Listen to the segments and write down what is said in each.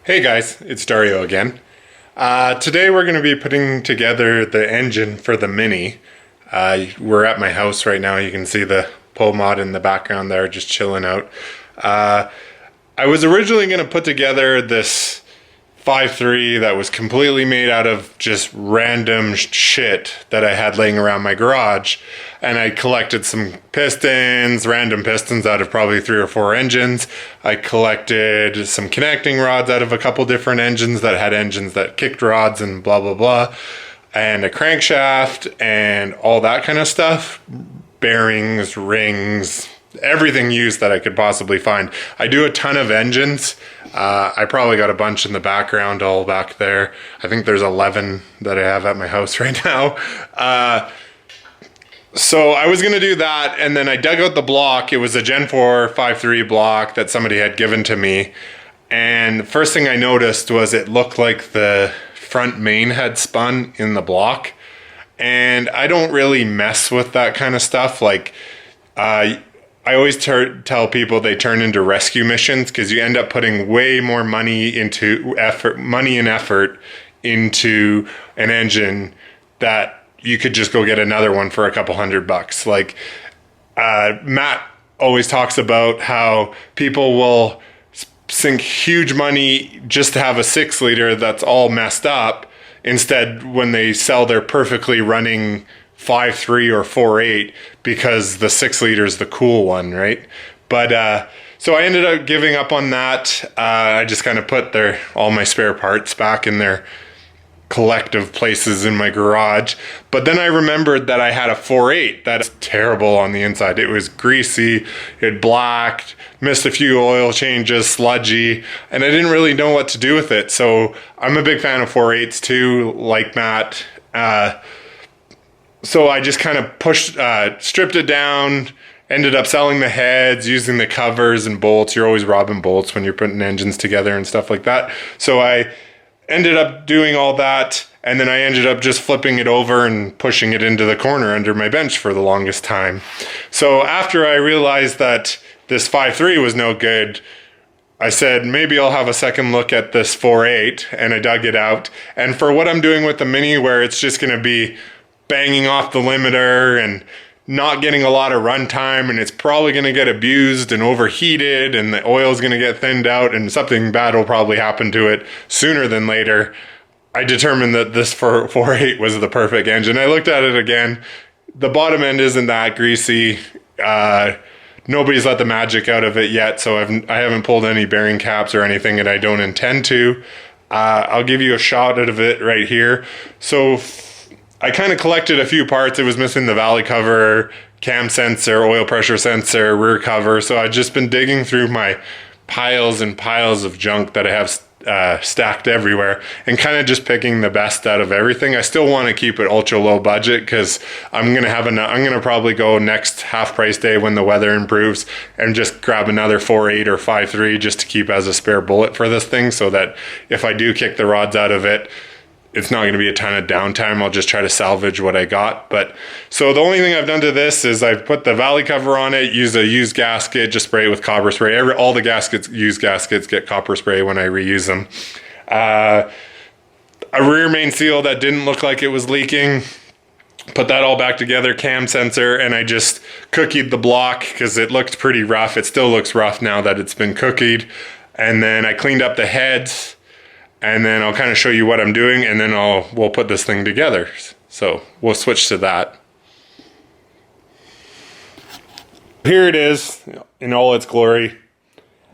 Hey guys, it's Dario again. Today we're going to be putting together the engine for the Mini. We're at my house right now. You can see the PoMod in the background there, just chilling out. I was originally going to put together this 5.3 that was completely made out of just random shit that I had laying around my garage. And I collected some pistons, random pistons out of probably 3 or 4 engines. I collected some connecting rods out of a couple different engines that had engines that kicked rods and blah, blah, blah. And a crankshaft and all that kind of stuff. Bearings, rings, everything used that I could possibly find. I do a ton of engines. I probably got a bunch in the background all back there. I think there's 11 that I have at my house right now. So I was going to do that, and then I dug out the block. It was a Gen 4 5.3 block that somebody had given to me. And the first thing I noticed was it looked like the front main had spun in the block. And I don't really mess with that kind of stuff. Like, I always tell people they turn into rescue missions because you end up putting way more money into effort into an engine that you could just go get another one for a couple $100. Like Matt always talks about how people will sink huge money just to have a 6-liter that's all messed up. Instead, when they sell their perfectly running 5.3 or 4.8 because the 6-liter is the cool one, right? But so I ended up giving up on that. I just kind of put all my spare parts back in their collective places in my garage. But then I remembered that I had a 4.8 that's terrible on the inside. It was greasy, it blacked, missed a few oil changes, sludgy, and I didn't really know what to do with it. So I'm a big fan of 4.8s too, like Matt. So I just kind of stripped it down, ended up selling the heads, using the covers and bolts. You're always robbing bolts when you're putting engines together and stuff like that. So I ended up doing all that, and then I ended up just flipping it over and pushing it into the corner under my bench for the longest time. So after I realized that this 5.3 was no good, I said, maybe I'll have a second look at this 4.8, and I dug it out. And for what I'm doing with the Mini, where it's just going to be banging off the limiter and not getting a lot of runtime, and it's probably going to get abused and overheated, and the oil's going to get thinned out, and something bad will probably happen to it sooner than later. I determined that this 4.8 was the perfect engine. I looked at it again. The bottom end isn't that greasy. Nobody's let the magic out of it yet, so I haven't pulled any bearing caps or anything, and I don't intend to. I'll give you a shot of it right here. So I kind of collected a few parts. It was missing the valley cover, cam sensor, oil pressure sensor, rear cover. So I've just been digging through my piles and piles of junk that I have stacked everywhere and kind of just picking the best out of everything. I still want to keep it ultra low budget because I'm going to probably go next half price day when the weather improves and just grab another 4.8 or 5.3 just to keep as a spare bullet for this thing, so that if I do kick the rods out of it, it's not going to be a ton of downtime. I'll just try to salvage what I got. But so the only thing I've done to this is I've put the valley cover on it, use a used gasket, just spray it with copper spray. All the used gaskets get copper spray when I reuse them. A rear main seal that didn't look like it was leaking. Put that all back together, cam sensor, and I just cookied the block because it looked pretty rough. It still looks rough now that it's been cookied. And then I cleaned up the heads. And then I'll kind of show you what I'm doing, and then we'll put this thing together. So we'll switch to that. Here it is in all its glory.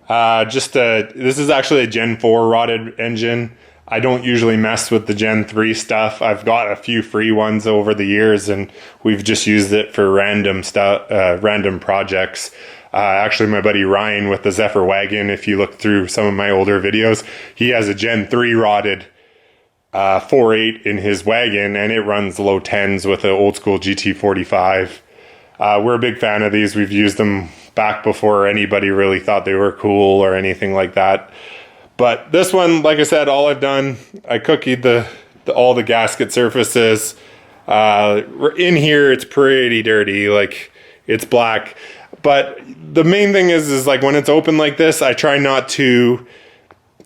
This is actually a Gen 4 rotted engine. I don't usually mess with the Gen 3 stuff. I've got a few free ones over the years, and we've just used it for random projects. Actually, my buddy Ryan with the Zephyr wagon, if you look through some of my older videos, he has a Gen 3 rotted 4.8 in his wagon, and it runs low 10s with an old school GT45. We're a big fan of these. We've used them back before anybody really thought they were cool or anything like that. But this one, like I said, all I've done, I cookied all the gasket surfaces. In here, it's pretty dirty, like it's black. But the main thing is like when it's open like this, I try not to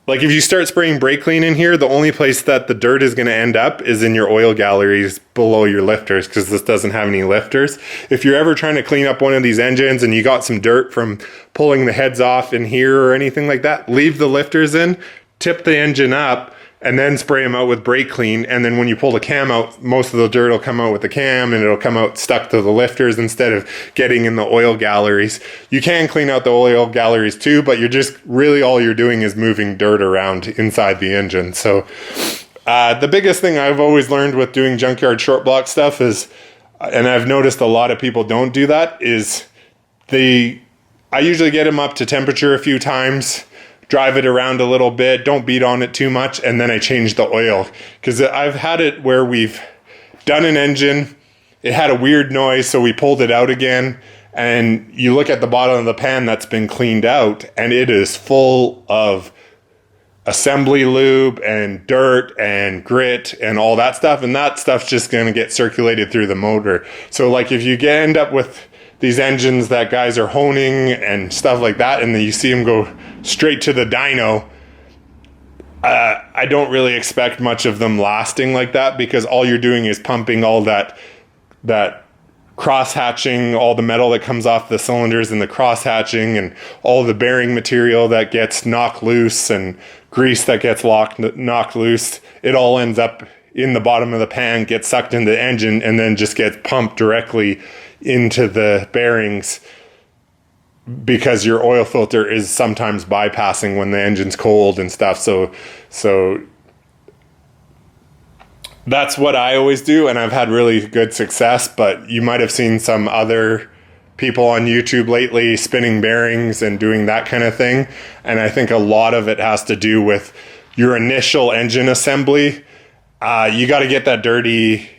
like if you start spraying brake clean in here, the only place that the dirt is going to end up is in your oil galleries below your lifters, because this doesn't have any lifters. If you're ever trying to clean up one of these engines and you got some dirt from pulling the heads off in here or anything like that, leave the lifters in, tip the engine up, and then spray them out with brake clean. And then when you pull the cam out, most of the dirt will come out with the cam and it'll come out stuck to the lifters instead of getting in the oil galleries. You can clean out the oil galleries too, but you're just really all you're doing is moving dirt around inside the engine. So the biggest thing I've always learned with doing junkyard short block stuff is, and I've noticed a lot of people don't do that, is I usually get them up to temperature a few times, drive it around a little bit, don't beat on it too much, and then I change the oil. Because I've had it where we've done an engine, it had a weird noise, so we pulled it out again, and you look at the bottom of the pan that's been cleaned out, and it is full of assembly lube and dirt and grit and all that stuff, and that stuff's just going to get circulated through the motor. So like if you end up with these engines that guys are honing and stuff like that, and then you see them go straight to the dyno, I don't really expect much of them lasting like that, because all you're doing is pumping all that cross hatching, all the metal that comes off the cylinders and the cross hatching, and all the bearing material that gets knocked loose and grease that gets knocked loose. It all ends up in the bottom of the pan, gets sucked into the engine, and then just gets pumped directly into the bearings, because your oil filter is sometimes bypassing when the engine's cold and stuff. So that's what I always do, and I've had really good success. But you might have seen some other people on YouTube lately spinning bearings and doing that kind of thing, and I think a lot of it has to do with your initial engine assembly. You got to get that dirty,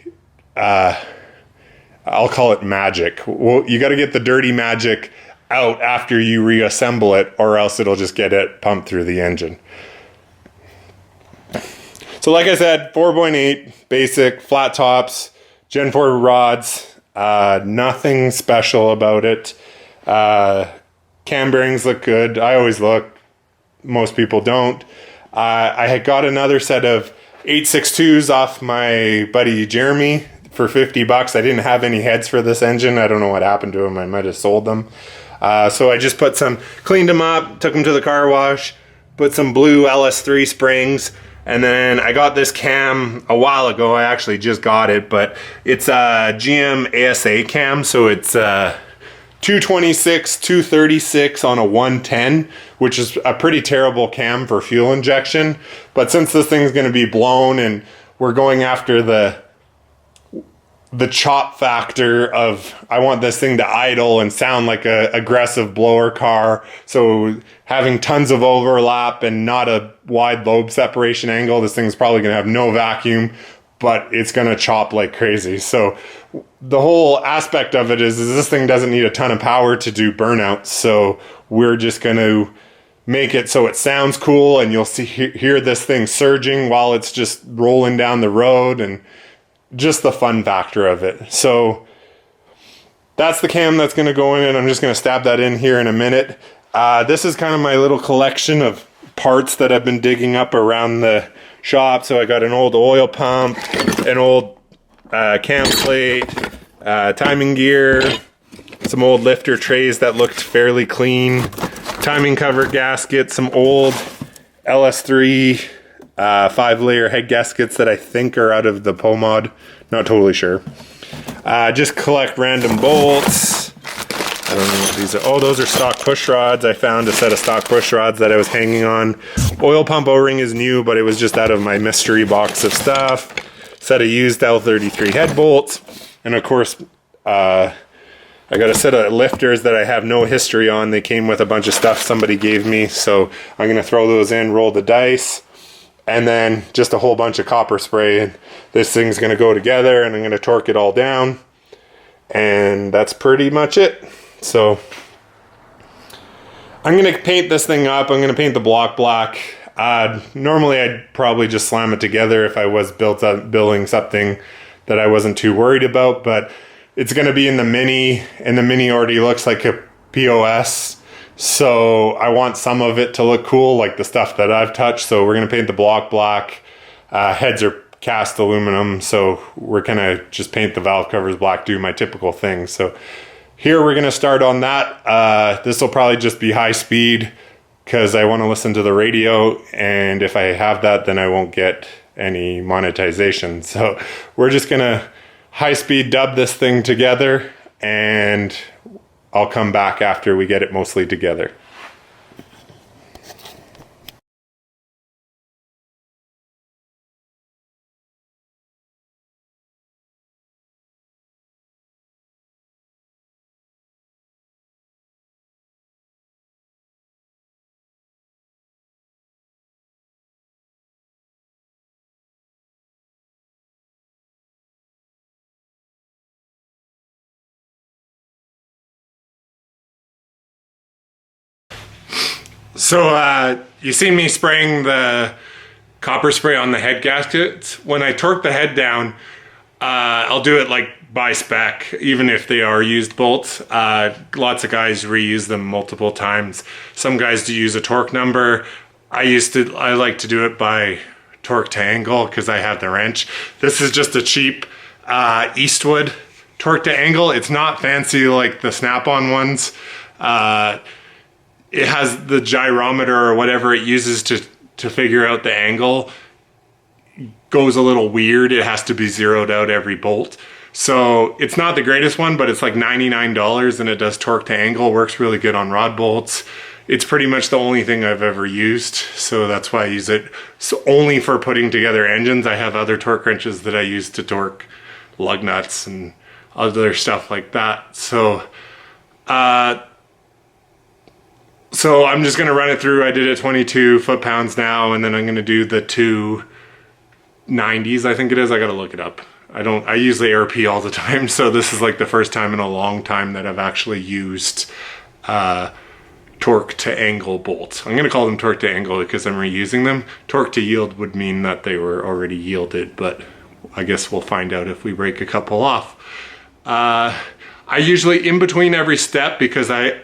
I'll call it magic. Well, you got to get the dirty magic out after you reassemble it, or else it'll just get it pumped through the engine. So like I said, 4.8 basic flat tops, Gen 4 rods, nothing special about it. Cam bearings look good. I always look. Most people don't. I had got another set of 862s off my buddy Jeremy for $50. I didn't have any heads for this engine. I don't know what happened to them. I might have sold them. So I just cleaned them up, took them to the car wash, put some blue LS3 springs, and then I got this cam a while ago. I actually just got it, but it's a GM ASA cam, so it's 226, 236 on a 110, which is a pretty terrible cam for fuel injection. But since this thing's going to be blown and we're going after the chop factor of, I want this thing to idle and sound like a aggressive blower car, so having tons of overlap and not a wide lobe separation angle, this thing's probably going to have no vacuum, but it's going to chop like crazy. So the whole aspect of it is this thing doesn't need a ton of power to do burnouts, so we're just going to make it so it sounds cool, and you'll hear this thing surging while it's just rolling down the road, and just the fun factor of it. So that's the cam that's going to go in, and I'm just going to stab that in here in a minute. This is kind of my little collection of parts that I've been digging up around the shop. So I got an old oil pump, an old cam plate, timing gear, some old lifter trays that looked fairly clean, timing cover gasket, some old LS3 5-layer head gaskets that I think are out of the Pomod, not totally sure. Just collect random bolts. I don't know what these are. Oh, those are stock push rods. I found a set of stock push rods that I was hanging on. Oil pump O-ring is new, but it was just out of my mystery box of stuff. Set of used L33 head bolts, and of course I got a set of lifters that I have no history on. They came with a bunch of stuff somebody gave me, so I'm gonna throw those in, roll the dice, and then just a whole bunch of copper spray, and this thing's going to go together, and I'm going to torque it all down, and that's pretty much it. So I'm going to paint this thing up. I'm going to paint the block black. Normally I'd probably just slam it together if I was building something that I wasn't too worried about, but it's going to be in the Mini, and the Mini already looks like a POS, So I want some of it to look cool, like the stuff that I've touched. So we're going to paint the block black. Heads are cast aluminum, so we're going to just paint the valve covers black, do my typical thing. So here we're going to start on that. This will probably just be high speed because I want to listen to the radio, and if I have that, then I won't get any monetization. So we're just going to high speed dub this thing together, and I'll come back after we get it mostly together. So you see me spraying the copper spray on the head gaskets. When I torque the head down, I'll do it like by spec, even if they are used bolts. Lots of guys reuse them multiple times. Some guys do use a torque number. I like to do it by torque to angle because I have the wrench. This is just a cheap Eastwood torque to angle. It's not fancy like the Snap-on ones. It has the gyrometer or whatever it uses to figure out the angle goes a little weird. It has to be zeroed out every bolt. So it's not the greatest one, but it's like $99 and it does torque to angle, works really good on rod bolts. It's pretty much the only thing I've ever used. So that's why I use it. So only for putting together engines. I have other torque wrenches that I use to torque lug nuts and other stuff like that. So I'm just going to run it through. I did it 22 foot-pounds now, and then I'm going to do the 290s, I think it is. I got to look it up. I usually ARP all the time, so this is like the first time in a long time that I've actually used torque to angle bolts. I'm going to call them torque to angle because I'm reusing them. Torque to yield would mean that they were already yielded, but I guess we'll find out if we break a couple off. I usually, in between every step, because I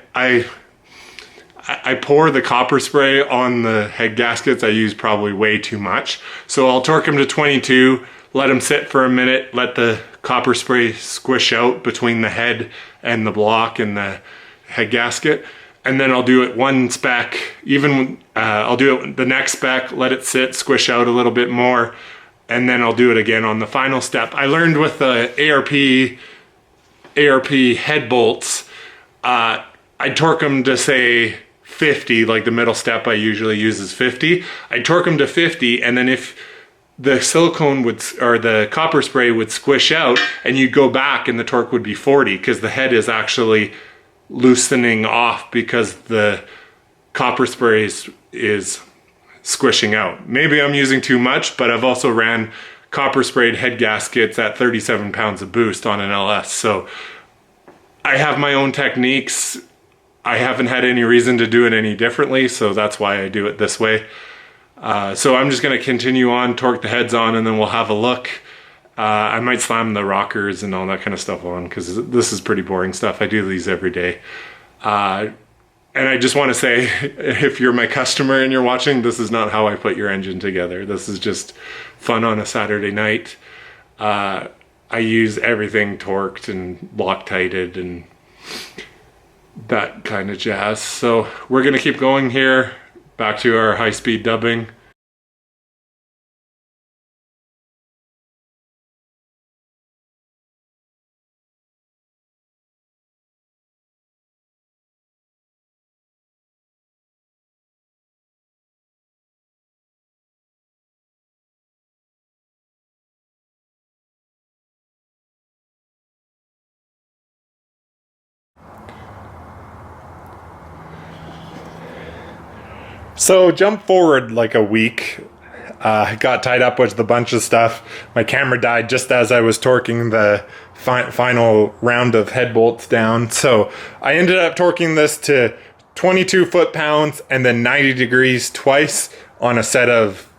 pour the copper spray on the head gaskets, I use probably way too much. So I'll torque them to 22, let them sit for a minute, let the copper spray squish out between the head and the block and the head gasket. And then I'll do it one spec, I'll do it the next spec, let it sit, squish out a little bit more, and then I'll do it again on the final step. I learned with the ARP head bolts, I torque them to say 50, like the middle step I usually use is 50. I torque them to 50, and then if the silicone or the copper spray would squish out and you go back and the torque would be 40 because the head is actually loosening off because the copper spray is squishing out. Maybe I'm using too much, but I've also ran copper sprayed head gaskets at 37 pounds of boost on an LS. So I have my own techniques. I haven't had any reason to do it any differently, so that's why I do it this way. So I'm just going to continue on, torque the heads on, and then we'll have a look. I might slam the rockers and all that kind of stuff on because this is pretty boring stuff. I do these every day. And I just want to say, if you're my customer and you're watching, this is not how I put your engine together. This is just fun on a Saturday night. I use everything torqued and Loctited and that kind of jazz. So we're going to keep going here, back to our high-speed dubbing. So jump forward like a week. I got tied up with a bunch of stuff. My camera died just as I was torquing the final round of head bolts down. So I ended up torquing this to 22 foot-pounds and then 90 degrees twice on a set of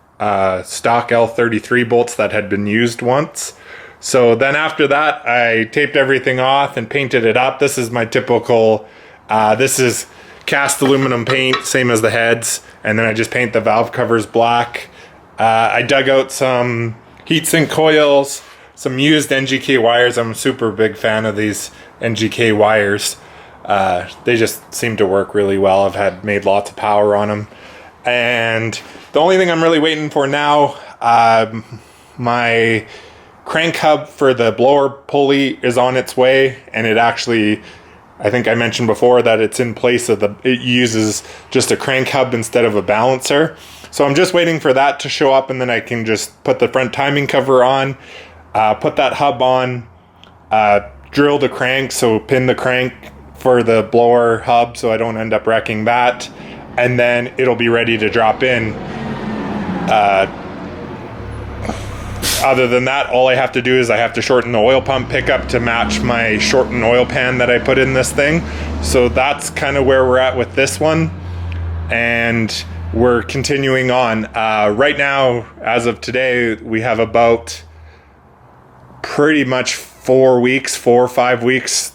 stock L33 bolts that had been used once. So then after that, I taped everything off and painted it up. This is my typical, this is cast aluminum paint, same as the heads, and then I just paint the valve covers black. I dug out some heatsink coils, some used NGK wires. I'm a super big fan of these NGK wires. They just seem to work really well. I've made lots of power on them. And the only thing I'm really waiting for now, my crank hub for the blower pulley is on its way, and it actually, I think I mentioned before that it's in place of it uses just a crank hub instead of a balancer. So I'm just waiting for that to show up, and then I can just put the front timing cover on, put that hub on, drill the crank, so pin the crank for the blower hub so I don't end up wrecking that, and then it'll be ready to drop in. Other than that, all I have to do is I have to shorten the oil pump pickup to match my shortened oil pan that I put in this thing. So that's kind of where we're at with this one. And we're continuing on. Right now, as of today, we have about pretty much 4 or 5 weeks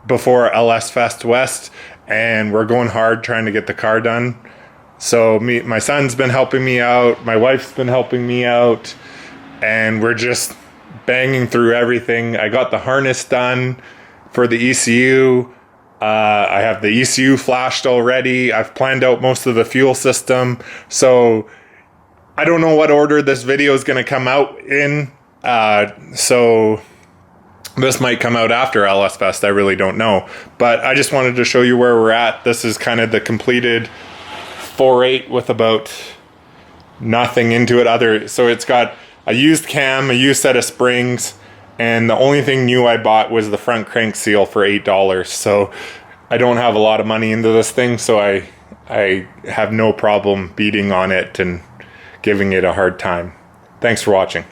before LS Fest West. And we're going hard trying to get the car done. So my son's been helping me out. My wife's been helping me out. And we're just banging through everything. I got the harness done for the ECU. I have the ECU flashed already. I've planned out most of the fuel system. So I don't know what order this video is going to come out in. So this might come out after LS Fest. I really don't know. But I just wanted to show you where we're at. This is kind of the completed 4.8 with about nothing into it. So it's got a used cam, a used set of springs, and the only thing new I bought was the front crank seal for $8. So I don't have a lot of money into this thing, so I have no problem beating on it and giving it a hard time. Thanks for watching.